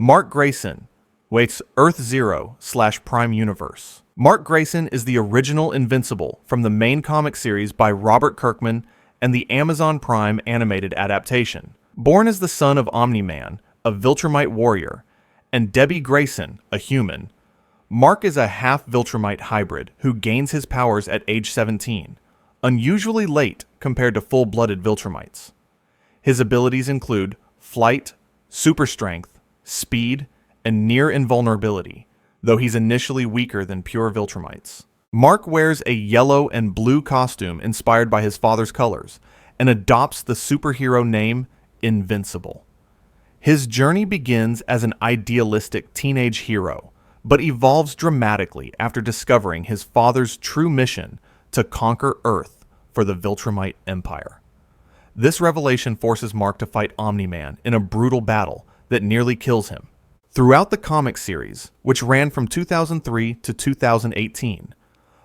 Mark Grayson waits Earth Zero / Prime Universe. Mark Grayson is the original Invincible from the main comic series by Robert Kirkman and the Amazon Prime animated adaptation. Born as the son of Omni-Man, a Viltrumite warrior, and Debbie Grayson, a human, Mark is a half-Viltrumite hybrid who gains his powers at age 17, unusually late compared to full-blooded Viltrumites. His abilities include flight, super strength, speed, and near invulnerability, though he's initially weaker than pure Viltrumites. Mark wears a yellow and blue costume inspired by his father's colors and adopts the superhero name Invincible. His journey begins as an idealistic teenage hero, but evolves dramatically after discovering his father's true mission to conquer Earth for the Viltrumite Empire. This revelation forces Mark to fight Omni-Man in a brutal battle that nearly kills him. Throughout the comic series, which ran from 2003 to 2018,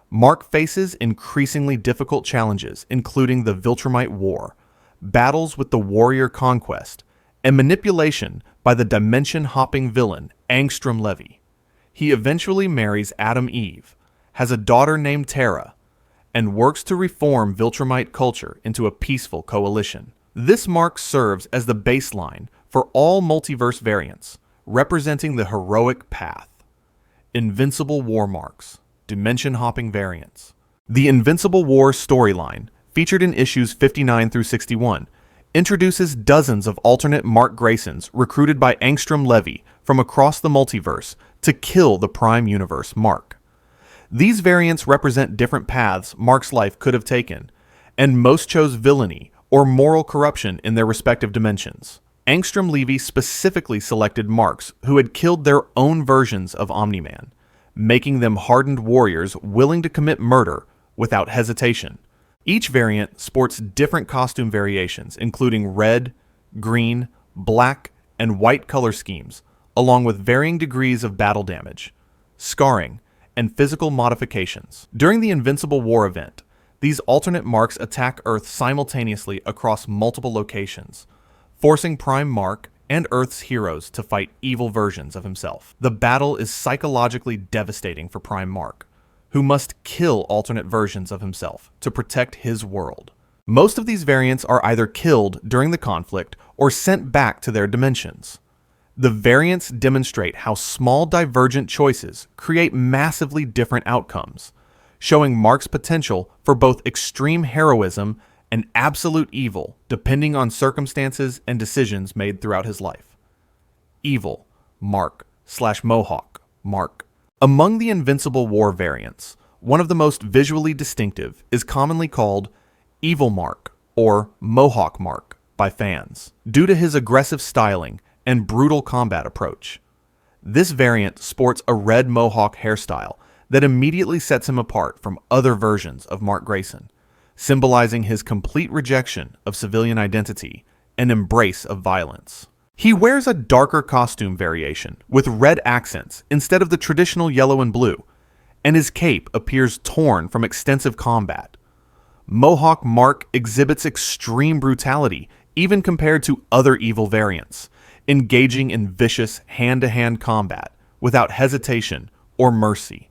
Mark faces increasingly difficult challenges, including the Viltrumite War, battles with the Warrior Conquest, and manipulation by the dimension-hopping villain Angstrom Levy. He eventually marries Adam Eve, has a daughter named Tara, and works to reform Viltrumite culture into a peaceful coalition. This mark serves as the baseline for all multiverse variants, representing the heroic path. Invincible War Marks, dimension-hopping variants. The Invincible War storyline, featured in issues 59 through 61, introduces dozens of alternate Mark Graysons recruited by Angstrom Levy from across the multiverse to kill the Prime Universe Mark. These variants represent different paths Mark's life could have taken, and most chose villainy or moral corruption in their respective dimensions. Angstrom Levy specifically selected Marks who had killed their own versions of Omni-Man, making them hardened warriors willing to commit murder without hesitation. Each variant sports different costume variations, including red, green, black, and white color schemes, along with varying degrees of battle damage, scarring, and physical modifications. During the Invincible War event, these alternate marks attack Earth simultaneously across multiple locations, forcing Prime Mark and Earth's heroes to fight evil versions of himself. The battle is psychologically devastating for Prime Mark, who must kill alternate versions of himself to protect his world. Most of these variants are either killed during the conflict or sent back to their dimensions. The variants demonstrate how small divergent choices create massively different outcomes, showing Mark's potential for both extreme heroism and absolute evil depending on circumstances and decisions made throughout his life. Evil, Mark / Mohawk, Mark. Among the Invincible War variants, one of the most visually distinctive is commonly called Evil Mark or Mohawk Mark by fans, due to his aggressive styling and brutal combat approach. This variant sports a red mohawk hairstyle that immediately sets him apart from other versions of Mark Grayson, symbolizing his complete rejection of civilian identity and embrace of violence. He wears a darker costume variation with red accents instead of the traditional yellow and blue, and his cape appears torn from extensive combat. Mohawk Mark exhibits extreme brutality even compared to other evil variants, engaging in vicious hand-to-hand combat without hesitation or mercy.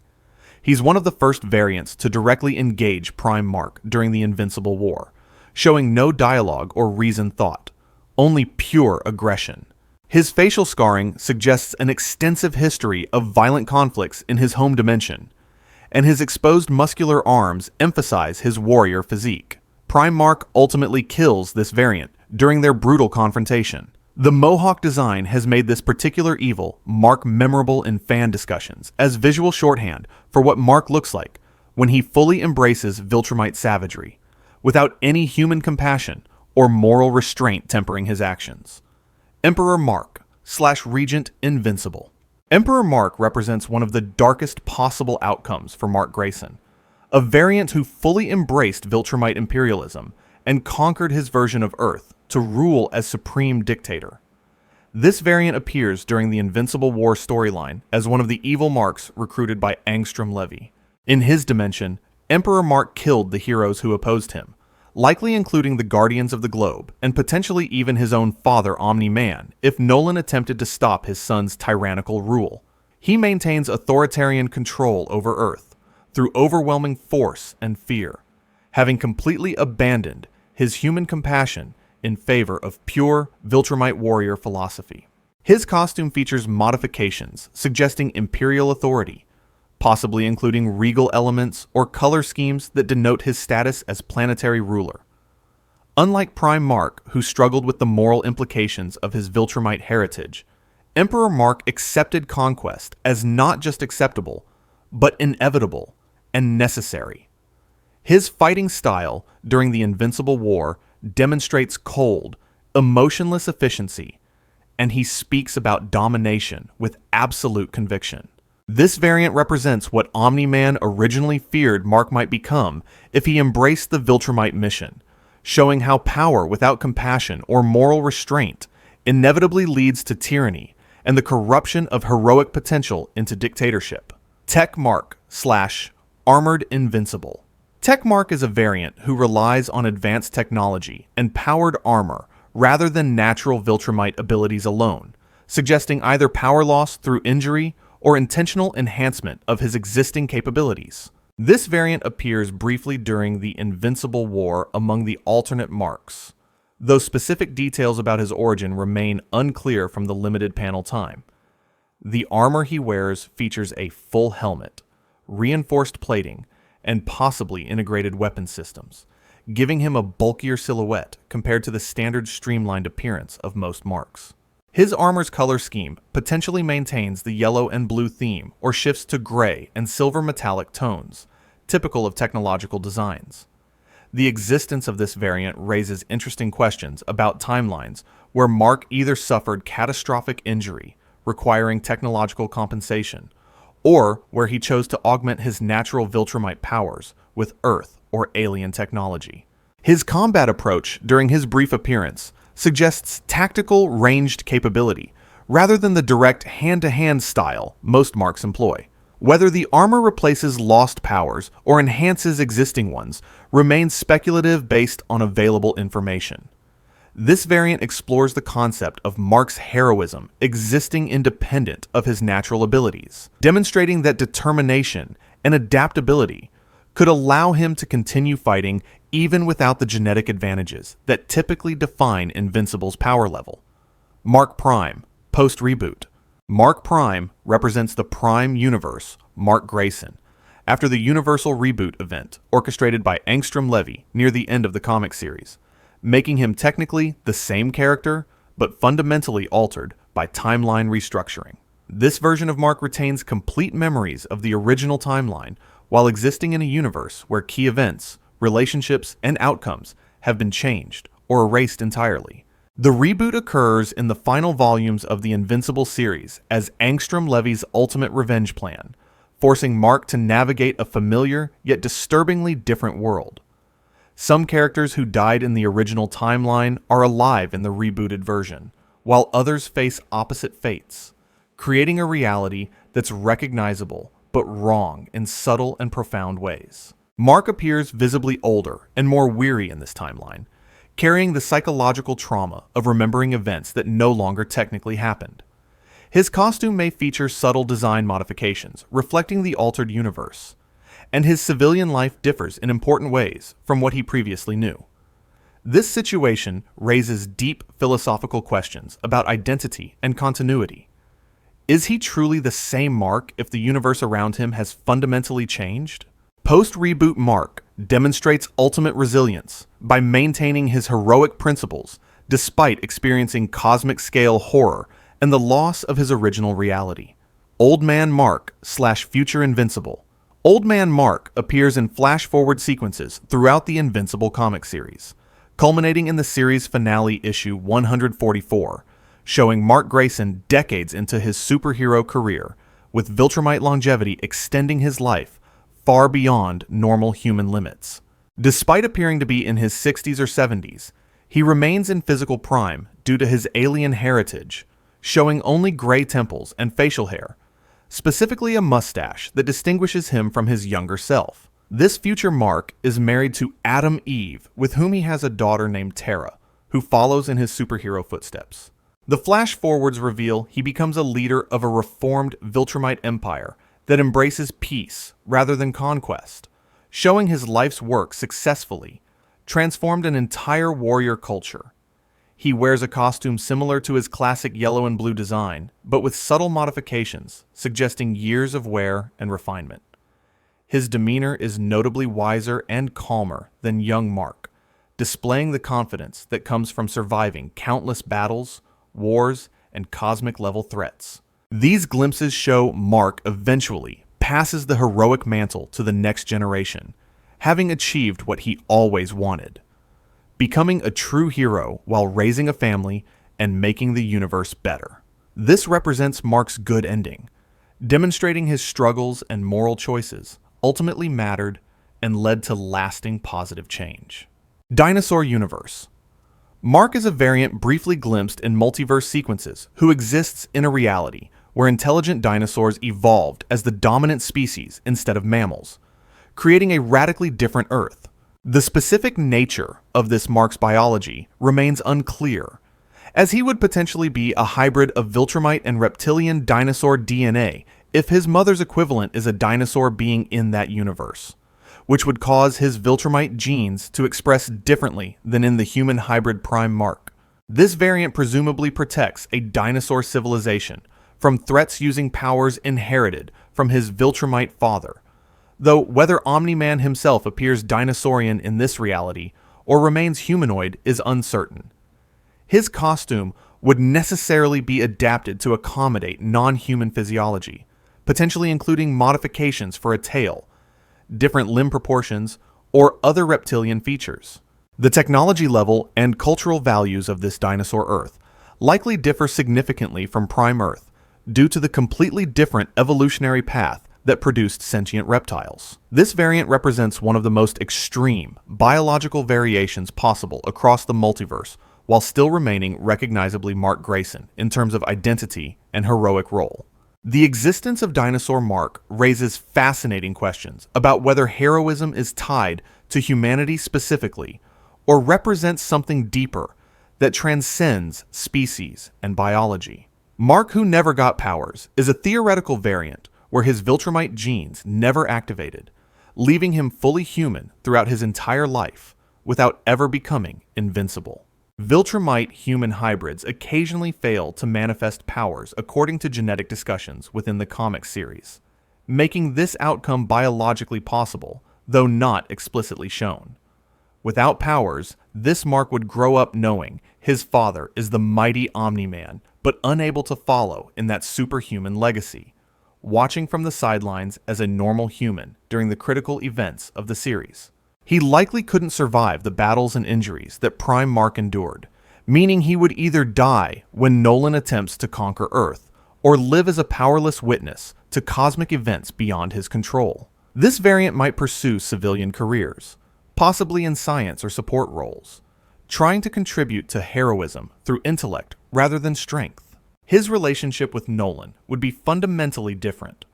He's one of the first variants to directly engage Prime Mark during the Invincible War, showing no dialogue or reasoned thought, only pure aggression. His facial scarring suggests an extensive history of violent conflicts in his home dimension, and his exposed muscular arms emphasize his warrior physique. Prime Mark ultimately kills this variant during their brutal confrontation. The Mohawk design has made this particular evil Mark memorable in fan discussions as visual shorthand for what Mark looks like when he fully embraces Viltrumite savagery, without any human compassion or moral restraint tempering his actions. Emperor Mark / Regent Invincible. Emperor Mark represents one of the darkest possible outcomes for Mark Grayson, a variant who fully embraced Viltrumite imperialism and conquered his version of Earth to rule as supreme dictator. This variant appears during the Invincible War storyline as one of the evil marks recruited by Angstrom Levy. In his dimension, Emperor Mark killed the heroes who opposed him, likely including the Guardians of the Globe, and potentially even his own father Omni-Man, if Nolan attempted to stop his son's tyrannical rule. He maintains authoritarian control over Earth through overwhelming force and fear, having completely abandoned his human compassion in favor of pure Viltrumite warrior philosophy. His costume features modifications suggesting imperial authority, possibly including regal elements or color schemes that denote his status as planetary ruler. Unlike Prime Mark, who struggled with the moral implications of his Viltrumite heritage, Emperor Mark accepted conquest as not just acceptable, but inevitable and necessary. His fighting style during the Invincible War demonstrates cold, emotionless efficiency, and he speaks about domination with absolute conviction. This variant represents what Omni-Man originally feared Mark might become if he embraced the Viltrumite mission, showing how power without compassion or moral restraint inevitably leads to tyranny and the corruption of heroic potential into dictatorship. Tech Mark / Armored Invincible. Tech Mark is a variant who relies on advanced technology and powered armor rather than natural Viltrumite abilities alone, suggesting either power loss through injury or intentional enhancement of his existing capabilities. This variant appears briefly during the Invincible War among the alternate marks, though specific details about his origin remain unclear from the limited panel time. The armor he wears features a full helmet, reinforced plating, and possibly integrated weapon systems, giving him a bulkier silhouette compared to the standard streamlined appearance of most marks. His armor's color scheme potentially maintains the yellow and blue theme or shifts to gray and silver metallic tones, typical of technological designs. The existence of this variant raises interesting questions about timelines where Mark either suffered catastrophic injury, requiring technological compensation, or where he chose to augment his natural Viltrumite powers with Earth or alien technology. His combat approach during his brief appearance suggests tactical, ranged capability, rather than the direct hand-to-hand style most marks employ. Whether the armor replaces lost powers or enhances existing ones remains speculative based on available information. This variant explores the concept of Mark's heroism existing independent of his natural abilities, demonstrating that determination and adaptability could allow him to continue fighting even without the genetic advantages that typically define Invincible's power level. Mark Prime, post-reboot. Mark Prime represents the Prime universe, Mark Grayson, after the Universal Reboot event orchestrated by Angstrom Levy near the end of the comic series, making him technically the same character, but fundamentally altered by timeline restructuring. This version of Mark retains complete memories of the original timeline while existing in a universe where key events, relationships, and outcomes have been changed or erased entirely. The reboot occurs in the final volumes of the Invincible series as Angstrom Levy's ultimate revenge plan, forcing Mark to navigate a familiar yet disturbingly different world. Some characters who died in the original timeline are alive in the rebooted version, while others face opposite fates, creating a reality that's recognizable but wrong in subtle and profound ways. Mark appears visibly older and more weary in this timeline, carrying the psychological trauma of remembering events that no longer technically happened. His costume may feature subtle design modifications, reflecting the altered universe, and his civilian life differs in important ways from what he previously knew. This situation raises deep philosophical questions about identity and continuity. Is he truly the same Mark if the universe around him has fundamentally changed? Post-reboot Mark demonstrates ultimate resilience by maintaining his heroic principles despite experiencing cosmic-scale horror and the loss of his original reality. Old Man Mark / Future Invincible. Old Man Mark appears in flash-forward sequences throughout the Invincible comic series, culminating in the series finale issue 144, showing Mark Grayson decades into his superhero career, with Viltrumite longevity extending his life far beyond normal human limits. Despite appearing to be in his 60s or 70s, he remains in physical prime due to his alien heritage, showing only gray temples and facial hair, specifically a mustache that distinguishes him from his younger self. This future Mark is married to Adam Eve, with whom he has a daughter named Tara, who follows in his superhero footsteps. The flash forwards reveal he becomes a leader of a reformed Viltrumite empire that embraces peace rather than conquest, showing his life's work successfully transformed an entire warrior culture. He wears a costume similar to his classic yellow and blue design, but with subtle modifications, suggesting years of wear and refinement. His demeanor is notably wiser and calmer than young Mark, displaying the confidence that comes from surviving countless battles, wars, and cosmic-level threats. These glimpses show Mark eventually passes the heroic mantle to the next generation, having achieved what he always wanted: becoming a true hero while raising a family and making the universe better. This represents Mark's good ending, demonstrating his struggles and moral choices ultimately mattered and led to lasting positive change. Dinosaur Universe. Mark is a variant briefly glimpsed in multiverse sequences who exists in a reality where intelligent dinosaurs evolved as the dominant species instead of mammals, creating a radically different Earth. The specific nature of this Mark's biology remains unclear, as he would potentially be a hybrid of Viltrumite and reptilian dinosaur DNA if his mother's equivalent is a dinosaur being in that universe, which would cause his Viltrumite genes to express differently than in the human hybrid prime Mark. This variant presumably protects a dinosaur civilization from threats using powers inherited from his Viltrumite father, though whether Omni-Man himself appears dinosaurian in this reality or remains humanoid is uncertain. His costume would necessarily be adapted to accommodate non-human physiology, potentially including modifications for a tail, different limb proportions, or other reptilian features. The technology level and cultural values of this dinosaur Earth likely differ significantly from Prime Earth due to the completely different evolutionary path that produced sentient reptiles. This variant represents one of the most extreme biological variations possible across the multiverse, while still remaining recognizably Mark Grayson in terms of identity and heroic role. The existence of Dinosaur Mark raises fascinating questions about whether heroism is tied to humanity specifically, or represents something deeper that transcends species and biology. Mark, who never got powers, is a theoretical variant where his Viltrumite genes never activated, leaving him fully human throughout his entire life without ever becoming invincible. Viltrumite human hybrids occasionally fail to manifest powers according to genetic discussions within the comic series, making this outcome biologically possible, though not explicitly shown. Without powers, this Mark would grow up knowing his father is the mighty Omni-Man, but unable to follow in that superhuman legacy, watching from the sidelines as a normal human during the critical events of the series. He likely couldn't survive the battles and injuries that Prime Mark endured, meaning he would either die when Nolan attempts to conquer Earth, or live as a powerless witness to cosmic events beyond his control. This variant might pursue civilian careers, possibly in science or support roles, trying to contribute to heroism through intellect rather than strength. His relationship with Nolan would be fundamentally different,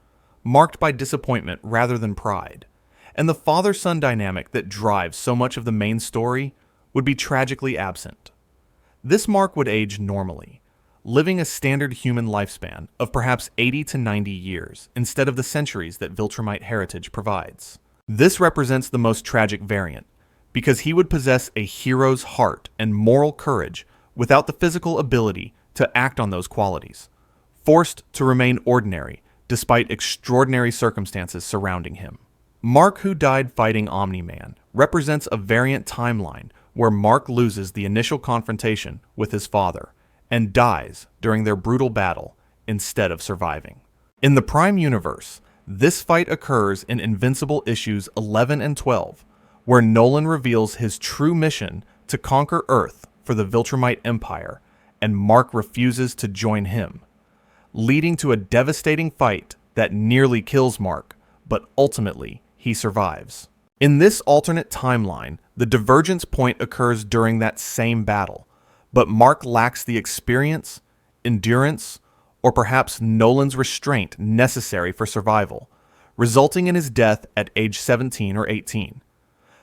marked by disappointment rather than pride, and the father-son dynamic that drives so much of the main story would be tragically absent. This Mark would age normally, living a standard human lifespan of perhaps 80 to 90 years instead of the centuries that Viltrumite heritage provides. This represents the most tragic variant, because he would possess a hero's heart and moral courage without the physical ability to act on those qualities, forced to remain ordinary despite extraordinary circumstances surrounding him. Mark, who died fighting Omni-Man, represents a variant timeline where Mark loses the initial confrontation with his father and dies during their brutal battle instead of surviving. In the Prime Universe, this fight occurs in Invincible issues 11 and 12, where Nolan reveals his true mission to conquer Earth for the Viltrumite Empire, and Mark refuses to join him, leading to a devastating fight that nearly kills Mark, but ultimately he survives. In this alternate timeline, the divergence point occurs during that same battle, but Mark lacks the experience, endurance, or perhaps Nolan's restraint necessary for survival, resulting in his death at age 17 or 18.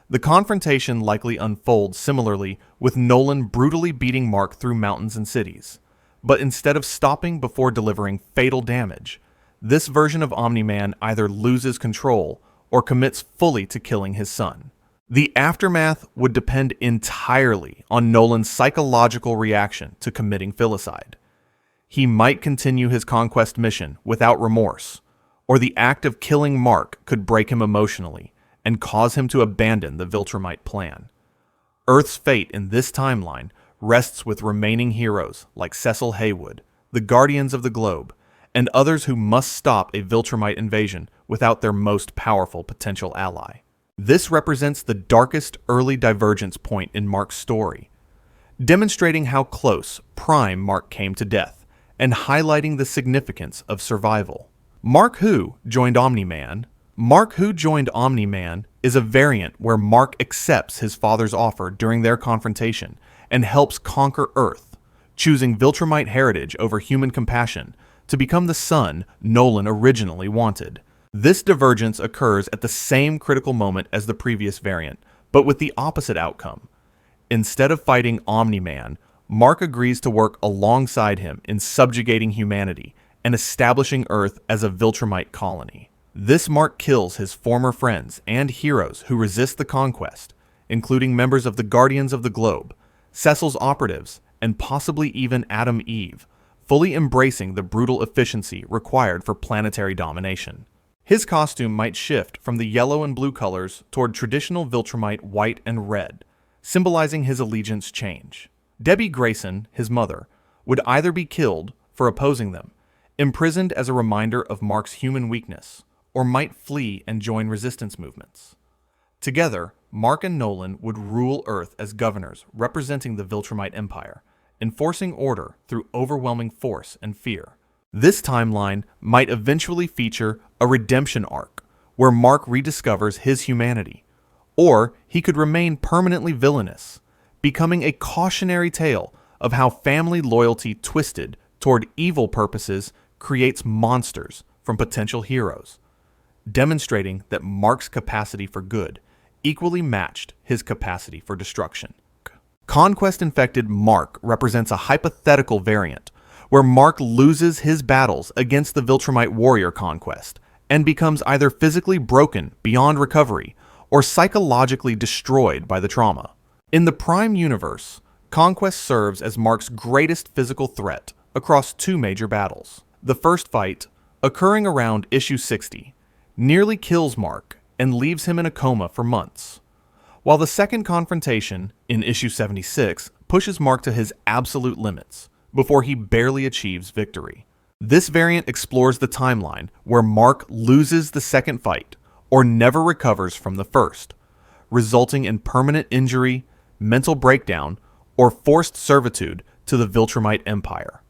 The confrontation likely unfolds similarly, with Nolan brutally beating Mark through mountains and cities. But instead of stopping before delivering fatal damage, this version of Omni-Man either loses control or commits fully to killing his son. The aftermath would depend entirely on Nolan's psychological reaction to committing filicide. He might continue his conquest mission without remorse, or the act of killing Mark could break him emotionally and cause him to abandon the Viltrumite plan. Earth's fate in this timeline rests with remaining heroes like Cecil Haywood, the Guardians of the Globe, and others who must stop a Viltrumite invasion without their most powerful potential ally. This represents the darkest early divergence point in Mark's story, demonstrating how close Prime Mark came to death and highlighting the significance of survival. Mark Who joined Omni-Man. Mark Who joined Omni-Man is a variant where Mark accepts his father's offer during their confrontation and helps conquer Earth, choosing Viltrumite heritage over human compassion to become the son Nolan originally wanted. This divergence occurs at the same critical moment as the previous variant, but with the opposite outcome. Instead of fighting Omni-Man, Mark agrees to work alongside him in subjugating humanity and establishing Earth as a Viltrumite colony. This Mark kills his former friends and heroes who resist the conquest, including members of the Guardians of the Globe, Cecil's operatives, and possibly even Adam Eve, fully embracing the brutal efficiency required for planetary domination. His costume might shift from the yellow and blue colors toward traditional Viltrumite white and red, symbolizing his allegiance change. Debbie Grayson, his mother, would either be killed for opposing them, imprisoned as a reminder of Mark's human weakness, or might flee and join resistance movements. Together, Mark and Nolan would rule Earth as governors representing the Viltrumite Empire, enforcing order through overwhelming force and fear. This timeline might eventually feature a redemption arc, where Mark rediscovers his humanity, or he could remain permanently villainous, becoming a cautionary tale of how family loyalty twisted toward evil purposes creates monsters from potential heroes, demonstrating that Mark's capacity for good equally matched his capacity for destruction. Conquest-infected Mark represents a hypothetical variant where Mark loses his battles against the Viltrumite warrior conquest and becomes either physically broken beyond recovery or psychologically destroyed by the trauma. In the Prime universe, Conquest serves as Mark's greatest physical threat across two major battles. The first fight, occurring around issue 60, nearly kills Mark and leaves him in a coma for months, while the second confrontation, in issue 76, pushes Mark to his absolute limits before he barely achieves victory. This variant explores the timeline where Mark loses the second fight or never recovers from the first, resulting in permanent injury, mental breakdown, or forced servitude to the Viltrumite Empire.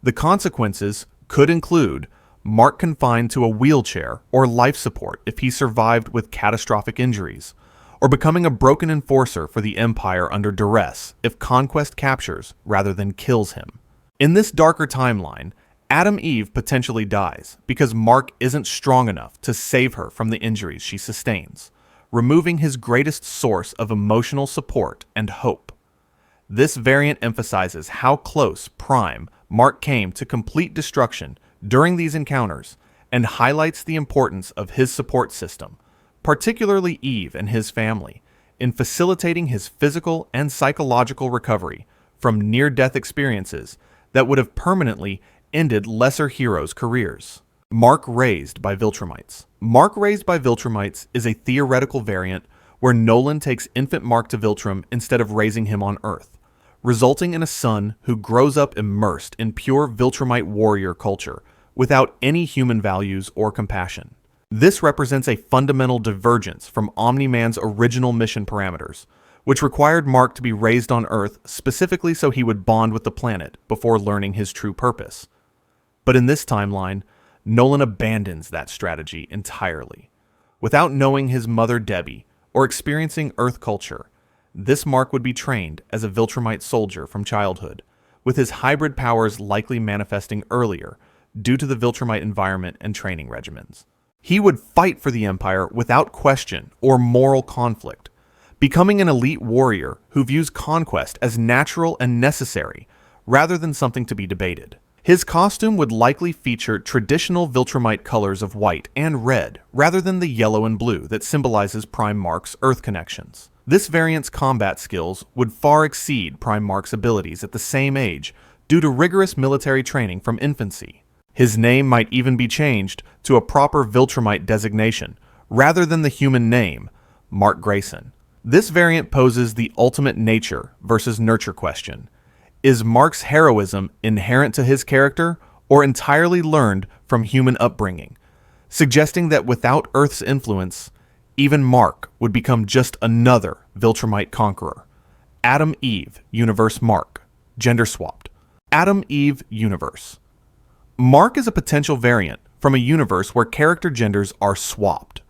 The consequences could include Mark confined to a wheelchair or life support if he survived with catastrophic injuries, or becoming a broken enforcer for the Empire under duress if Conquest captures rather than kills him. In this darker timeline, Adam Eve potentially dies because Mark isn't strong enough to save her from the injuries she sustains, removing his greatest source of emotional support and hope. This variant emphasizes how close Prime Mark came to complete destruction during these encounters and highlights the importance of his support system, particularly Eve and his family, in facilitating his physical and psychological recovery from near-death experiences that would have permanently ended lesser heroes' careers. Mark Raised by Viltrumites. Mark Raised by Viltrumites is a theoretical variant where Nolan takes infant Mark to Viltrum instead of raising him on Earth, resulting in a son who grows up immersed in pure Viltrumite warrior culture without any human values or compassion. This represents a fundamental divergence from Omni-Man's original mission parameters, which required Mark to be raised on Earth specifically so he would bond with the planet before learning his true purpose. But in this timeline, Nolan abandons that strategy entirely. Without knowing his mother Debbie or experiencing Earth culture, this Mark would be trained as a Viltrumite soldier from childhood, with his hybrid powers likely manifesting earlier due to the Viltrumite environment and training regimens. He would fight for the Empire without question or moral conflict, becoming an elite warrior who views conquest as natural and necessary rather than something to be debated. His costume would likely feature traditional Viltrumite colors of white and red rather than the yellow and blue that symbolizes Prime Mark's Earth connections. This variant's combat skills would far exceed Prime Mark's abilities at the same age due to rigorous military training from infancy. His name might even be changed to a proper Viltrumite designation rather than the human name, Mark Grayson. This variant poses the ultimate nature versus nurture question. Is Mark's heroism inherent to his character or entirely learned from human upbringing, suggesting that without Earth's influence, even Mark would become just another Viltrumite conqueror. Adam Eve, Universe Mark, gender swapped. Adam Eve Universe. Mark is a potential variant from a universe where character genders are swapped,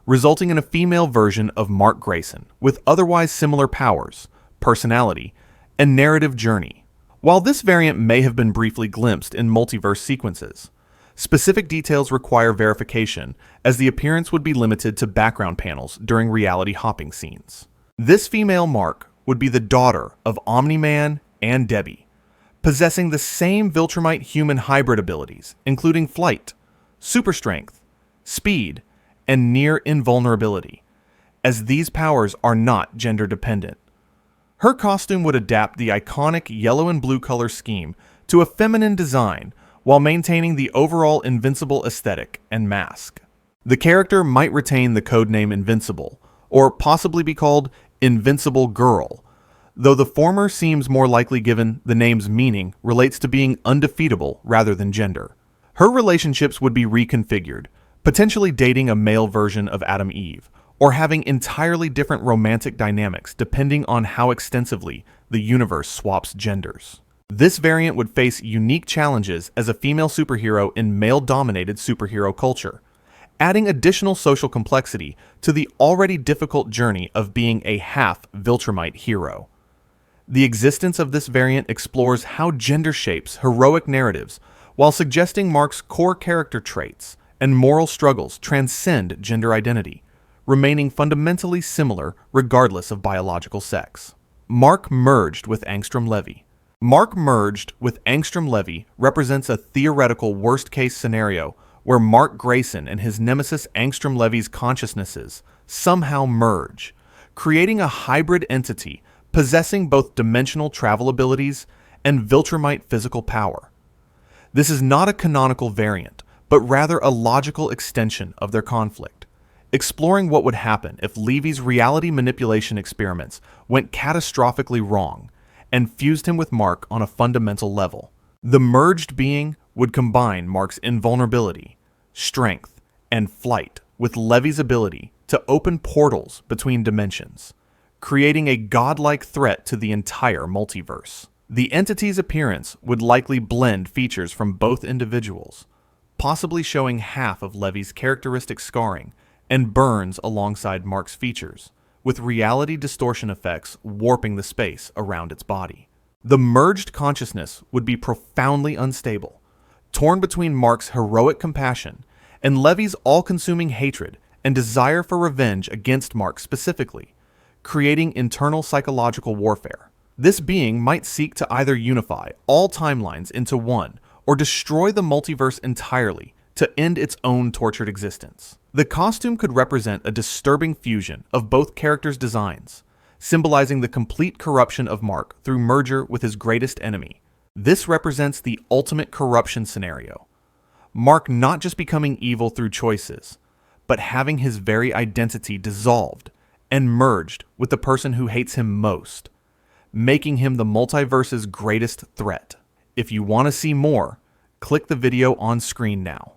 resulting in a female version of Mark Grayson with otherwise similar powers, personality, and narrative journey. While this variant may have been briefly glimpsed in multiverse sequences, specific details require verification as the appearance would be limited to background panels during reality hopping scenes. This female Mark would be the daughter of Omni-Man and Debbie, possessing the same Viltrumite human hybrid abilities, including flight, super strength, speed, and near invulnerability, as these powers are not gender dependent. Her costume would adapt the iconic yellow and blue color scheme to a feminine design while maintaining the overall Invincible aesthetic and mask. The character might retain the codename Invincible, or possibly be called Invincible Girl, though the former seems more likely given the name's meaning relates to being undefeatable rather than gender. Her relationships would be reconfigured, potentially dating a male version of Adam Eve, or having entirely different romantic dynamics depending on how extensively the universe swaps genders. This variant would face unique challenges as a female superhero in male-dominated superhero culture, adding additional social complexity to the already difficult journey of being a half Viltrumite hero. The existence of this variant explores how gender shapes heroic narratives while suggesting Mark's core character traits and moral struggles transcend gender identity, remaining fundamentally similar regardless of biological sex. Mark merged with Angstrom Levy. Mark merged with Angstrom Levy represents a theoretical worst-case scenario where Mark Grayson and his nemesis Angstrom Levy's consciousnesses somehow merge, creating a hybrid entity possessing both dimensional travel abilities and Viltrumite physical power. This is not a canonical variant, but rather a logical extension of their conflict, exploring what would happen if Levy's reality manipulation experiments went catastrophically wrong and fused him with Mark on a fundamental level. The merged being would combine Mark's invulnerability, strength, and flight with Levy's ability to open portals between dimensions, creating a godlike threat to the entire multiverse. The entity's appearance would likely blend features from both individuals, possibly showing half of Levy's characteristic scarring and burns alongside Mark's features, with reality distortion effects warping the space around its body. The merged consciousness would be profoundly unstable, torn between Mark's heroic compassion and Levy's all-consuming hatred and desire for revenge against Mark specifically, creating internal psychological warfare. This being might seek to either unify all timelines into one or destroy the multiverse entirely to end its own tortured existence. The costume could represent a disturbing fusion of both characters' designs, symbolizing the complete corruption of Mark through merger with his greatest enemy. This represents the ultimate corruption scenario. Mark not just becoming evil through choices, but having his very identity dissolved and merged with the person who hates him most, making him the multiverse's greatest threat. If you want to see more, click the video on screen now.